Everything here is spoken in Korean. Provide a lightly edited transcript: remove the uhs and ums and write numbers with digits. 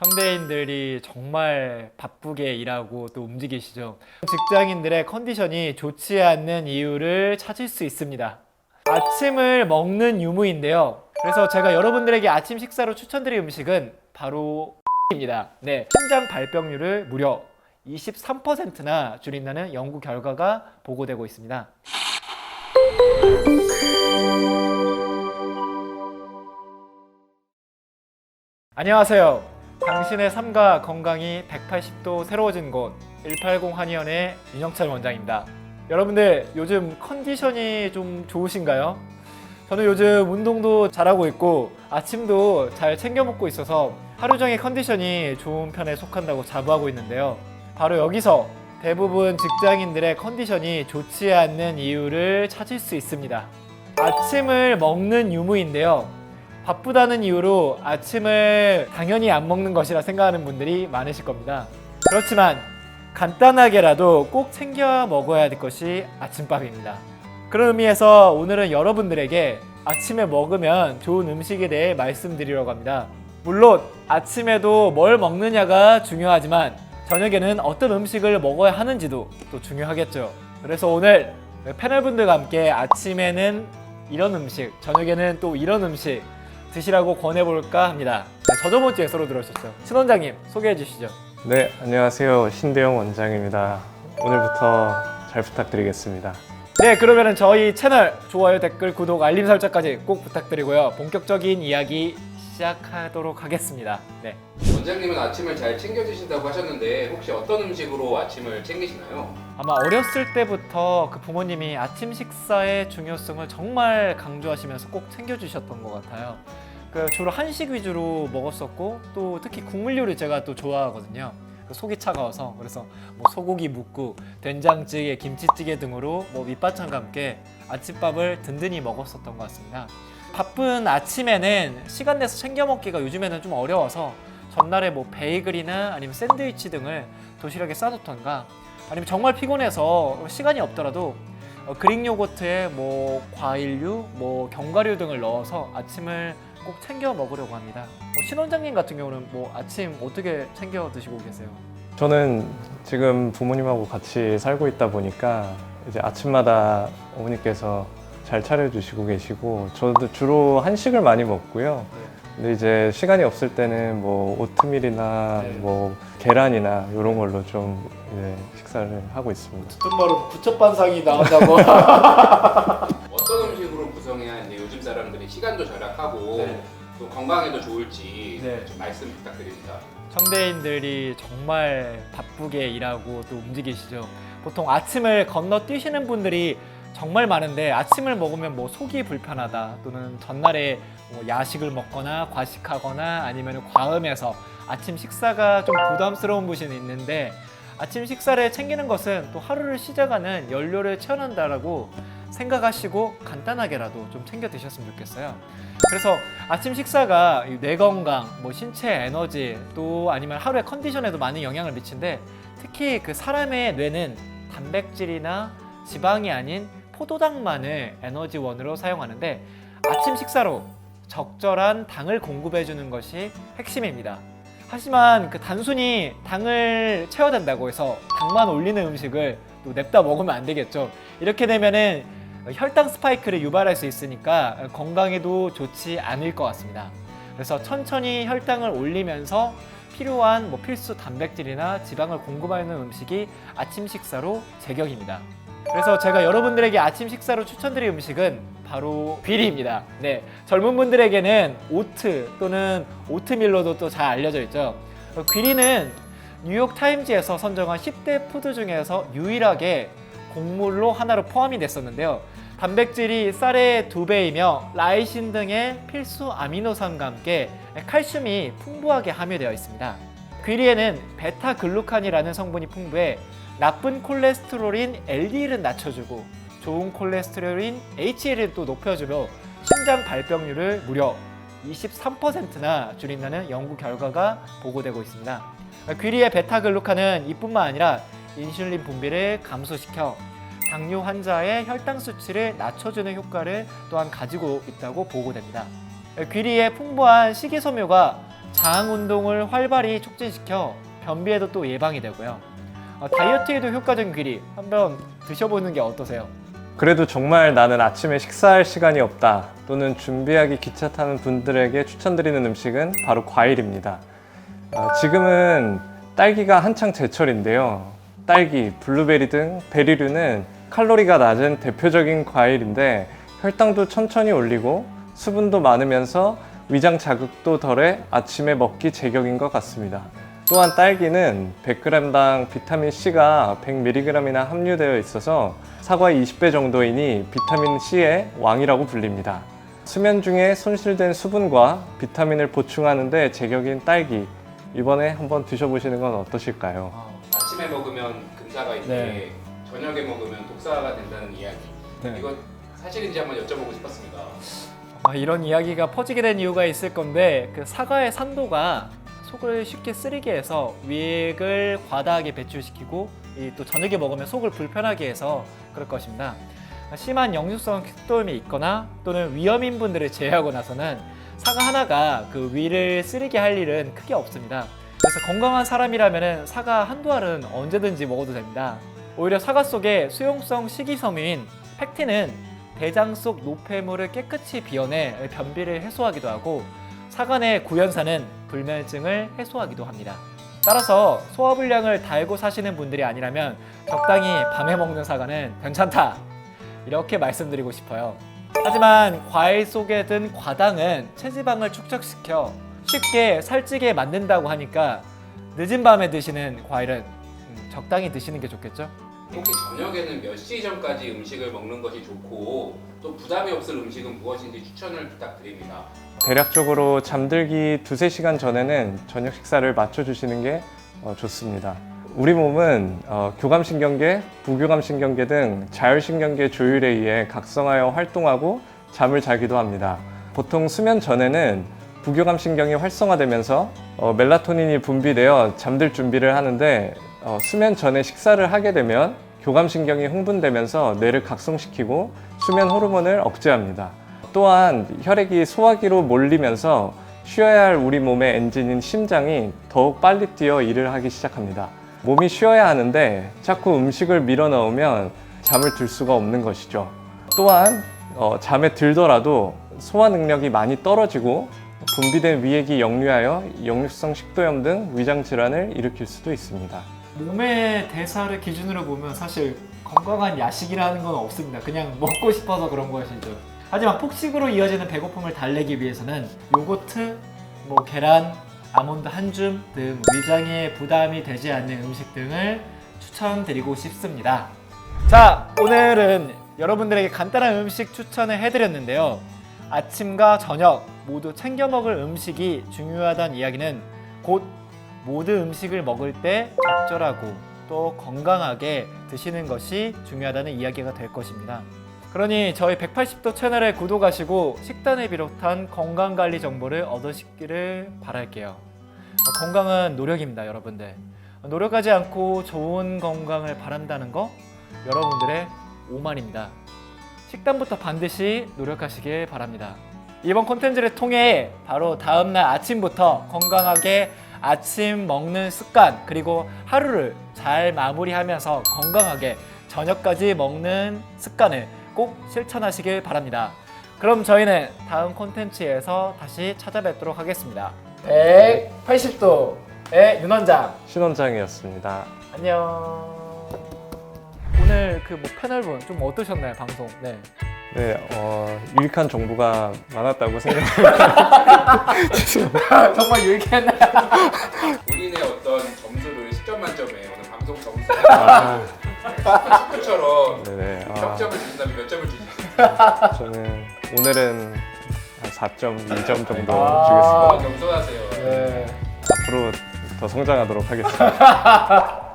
현대인들이 정말 바쁘게 일하고 또 움직이시죠. 직장인들의 컨디션이 좋지 않는 이유를 찾을 수 있습니다. 아침을 먹는 유무인데요. 그래서 제가 여러분들에게 아침 식사로 추천드릴 음식은 바로 입니다. 네, 심장 발병률을 무려 23%나 줄인다는 연구 결과가 보고되고 있습니다. 안녕하세요. 당신의 삶과 건강이 180도 새로워진 곳 180 한의원의 윤영찬 원장입니다. 여러분들 요즘 컨디션이 좀 좋으신가요? 저는 요즘 운동도 잘하고 있고 아침도 잘 챙겨 먹고 있어서 하루 종일 컨디션이 좋은 편에 속한다고 자부하고 있는데요. 바로 여기서 대부분 직장인들의 컨디션이 좋지 않는 이유를 찾을 수 있습니다. 아침을 먹는 유무인데요. 바쁘다는 이유로 아침을 당연히 안 먹는 것이라 생각하는 분들이 많으실 겁니다. 그렇지만 간단하게라도 꼭 챙겨 먹어야 될 것이 아침밥입니다. 그런 의미에서 오늘은 여러분들에게 아침에 먹으면 좋은 음식에 대해 말씀드리려고 합니다. 물론 아침에도 뭘 먹느냐가 중요하지만 저녁에는 어떤 음식을 먹어야 하는지도 또 중요하겠죠. 그래서 오늘 패널분들과 함께 아침에는 이런 음식, 저녁에는 또 이런 음식 드시라고 권해볼까 합니다. 저저번 주에 서로 들어오셨어요. 신 원장님 소개해 주시죠. 네, 안녕하세요. 신대영 원장입니다. 오늘부터 잘 부탁드리겠습니다. 네, 그러면 저희 채널 좋아요, 댓글, 구독, 알림 설정까지 꼭 부탁드리고요. 본격적인 이야기 시작하도록 하겠습니다. 네. 원장님은 아침을 잘 챙겨 드신다고 하셨는데 혹시 어떤 음식으로 아침을 챙기시나요? 아마 어렸을 때부터 그 부모님이 아침 식사의 중요성을 정말 강조하시면서 꼭 챙겨주셨던 것 같아요. 주로 한식 위주로 먹었었고 또 특히 국물 요리 제가 또 좋아하거든요. 속이 차가워서 그래서 소고기 묵국, 된장찌개, 김치찌개 등으로 밑반찬과 함께 아침밥을 든든히 먹었었던 것 같습니다. 바쁜 아침에는 시간 내서 챙겨 먹기가 요즘에는 좀 어려워서 전날에 베이글이나 아니면 샌드위치 등을 도시락에 싸놓던가 아니면 정말 피곤해서 시간이 없더라도 그릭 요거트에 과일류, 견과류 등을 넣어서 아침을 꼭 챙겨 먹으려고 합니다. 신 원장님 같은 경우는 아침 어떻게 챙겨 드시고 계세요? 저는 지금 부모님하고 같이 살고 있다 보니까 이제 아침마다 어머니께서 잘 차려주시고 계시고 저도 주로 한식을 많이 먹고요. 근데 이제 시간이 없을 때는 오트밀이나 계란이나 이런 걸로 좀 식사를 하고 있습니다. 듣던 바로 부처반상이 나온다고. 어떤 음식으로 구성해야 이제 요즘 사람들이 시간도 절약하고 또 건강에도 좋을지 좀 말씀 부탁드립니다. 현대인들이 정말 바쁘게 일하고 또 움직이시죠. 보통 아침을 건너뛰시는 분들이 정말 많은데 아침을 먹으면 속이 불편하다 또는 전날에 야식을 먹거나 과식하거나 아니면 과음해서 아침 식사가 좀 부담스러운 분이 있는데 아침 식사를 챙기는 것은 또 하루를 시작하는 연료를 채워난다라고 생각하시고 간단하게라도 좀 챙겨 드셨으면 좋겠어요. 그래서 아침 식사가 뇌 건강, 신체 에너지 또 아니면 하루의 컨디션에도 많은 영향을 미치는데 특히 사람의 뇌는 단백질이나 지방이 아닌 포도당만을 에너지원으로 사용하는데 아침 식사로 적절한 당을 공급해 주는 것이 핵심입니다. 하지만 단순히 당을 채워야 된다고 해서 당만 올리는 음식을 또 냅다 먹으면 안 되겠죠. 이렇게 되면은 혈당 스파이크를 유발할 수 있으니까 건강에도 좋지 않을 것 같습니다. 그래서 천천히 혈당을 올리면서 필요한 필수 단백질이나 지방을 공급하는 음식이 아침 식사로 제격입니다. 그래서 제가 여러분들에게 아침 식사로 추천드릴 음식은 바로 귀리입니다. 네, 젊은 분들에게는 오트 또는 오트밀로도 또 잘 알려져 있죠. 귀리는 뉴욕 타임즈에서 선정한 10대 푸드 중에서 유일하게 곡물로 하나로 포함이 됐었는데요. 단백질이 쌀의 2배이며 라이신 등의 필수 아미노산과 함께 칼슘이 풍부하게 함유되어 있습니다. 귀리에는 베타글루칸이라는 성분이 풍부해 나쁜 콜레스테롤인 LDL은 낮춰주고 좋은 콜레스테롤인 HDL을 또 높여주며 심장 발병률을 무려 23%나 줄인다는 연구 결과가 보고되고 있습니다. 귀리의 베타글루칸은 이뿐만 아니라 인슐린 분비를 감소시켜 당뇨 환자의 혈당 수치를 낮춰주는 효과를 또한 가지고 있다고 보고됩니다. 귀리의 풍부한 식이섬유가 장 운동을 활발히 촉진시켜 변비에도 또 예방이 되고요. 다이어트에도 효과적인 귀리 한번 드셔보는 게 어떠세요? 그래도 정말 나는 아침에 식사할 시간이 없다 또는 준비하기 기차 타는 분들에게 추천드리는 음식은 바로 과일입니다. 지금은 딸기가 한창 제철인데요. 딸기, 블루베리 등 베리류는 칼로리가 낮은 대표적인 과일인데 혈당도 천천히 올리고 수분도 많으면서 위장 자극도 덜해 아침에 먹기 제격인 것 같습니다. 또한 딸기는 100g당 비타민C가 100mg이나 함유되어 있어서 사과의 20배 정도이니 비타민C의 왕이라고 불립니다. 수면 중에 손실된 수분과 비타민을 보충하는 데 제격인 딸기, 이번에 한번 드셔보시는 건 어떠실까요? 아침에 먹으면 금사가 있는데 저녁에 먹으면 독사가 된다는 이야기. 이거 사실인지 한번 여쭤보고 싶었습니다. 이런 이야기가 퍼지게 된 이유가 있을 건데 그 사과의 산도가 속을 쉽게 쓰리게 해서 위액을 과다하게 배출시키고 또 저녁에 먹으면 속을 불편하게 해서 그럴 것입니다. 심한 역류성 식도염이 있거나 또는 위험인 분들을 제외하고 나서는 사과 하나가 그 위를 쓰리게 할 일은 크게 없습니다. 그래서 건강한 사람이라면 사과 한두 알은 언제든지 먹어도 됩니다. 오히려 사과 속에 수용성 식이섬유인 팩틴은 대장 속 노폐물을 깨끗이 비워내 변비를 해소하기도 하고 사과 내 구연산은 불면증을 해소하기도 합니다. 따라서 소화불량을 달고 사시는 분들이 아니라면 적당히 밤에 먹는 사과는 괜찮다, 이렇게 말씀드리고 싶어요. 하지만 과일 속에 든 과당은 체지방을 축적시켜 쉽게 살찌게 만든다고 하니까 늦은 밤에 드시는 과일은 적당히 드시는 게 좋겠죠? 혹시 저녁에는 몇 시 전까지 음식을 먹는 것이 좋고 또 부담이 없을 음식은 무엇인지 추천을 부탁드립니다. 대략적으로 잠들기 2-3시간 전에는 저녁 식사를 맞춰주시는 게 좋습니다. 우리 몸은 교감신경계, 부교감신경계 등 자율신경계 조율에 의해 각성하여 활동하고 잠을 자기도 합니다. 보통 수면 전에는 부교감신경이 활성화되면서 멜라토닌이 분비되어 잠들 준비를 하는데 수면 전에 식사를 하게 되면 교감신경이 흥분되면서 뇌를 각성시키고 수면 호르몬을 억제합니다. 또한 혈액이 소화기로 몰리면서 쉬어야 할 우리 몸의 엔진인 심장이 더욱 빨리 뛰어 일을 하기 시작합니다. 몸이 쉬어야 하는데 자꾸 음식을 밀어 넣으면 잠을 들 수가 없는 것이죠. 또한 잠에 들더라도 소화 능력이 많이 떨어지고 분비된 위액이 역류하여 역류성 식도염 등 위장 질환을 일으킬 수도 있습니다. 몸의 대사를 기준으로 보면 사실 건강한 야식이라는 건 없습니다. 그냥 먹고 싶어서 그런 것이죠. 하지만 폭식으로 이어지는 배고픔을 달래기 위해서는 요거트, 계란, 아몬드 한 줌 등 위장에 부담이 되지 않는 음식 등을 추천드리고 싶습니다. 자, 오늘은 여러분들에게 간단한 음식 추천을 해드렸는데요. 아침과 저녁 모두 챙겨 먹을 음식이 중요하다는 이야기는 곧 모든 음식을 먹을 때 적절하고 또 건강하게 드시는 것이 중요하다는 이야기가 될 것입니다. 그러니 저희 180도 채널에 구독하시고 식단을 비롯한 건강관리 정보를 얻으시기를 바랄게요. 건강은 노력입니다, 여러분들. 노력하지 않고 좋은 건강을 바란다는 거 여러분들의 오만입니다. 식단부터 반드시 노력하시길 바랍니다. 이번 콘텐츠를 통해 바로 다음날 아침부터 건강하게 아침 먹는 습관, 그리고 하루를 잘 마무리하면서 건강하게 저녁까지 먹는 습관을 꼭 실천하시길 바랍니다. 그럼 저희는 다음 콘텐츠에서 다시 찾아뵙도록 하겠습니다. 180도의 윤원장, 신원장이었습니다. 안녕. 오늘 패널분 좀 어떠셨나요, 방송? 네. 네, 유익한 정보가 많았다고 생각합니다. 정말 유익했나요? 본인의 어떤 점수를 10점 만점에 오늘 방송 점수 10점처럼 네네. 평점을 주신다면 몇 점을 주시죠? 저는 오늘은 한 4.2점 정도 아. 주겠습니다. 겸손하세요. 네. 앞으로 더 성장하도록 하겠습니다.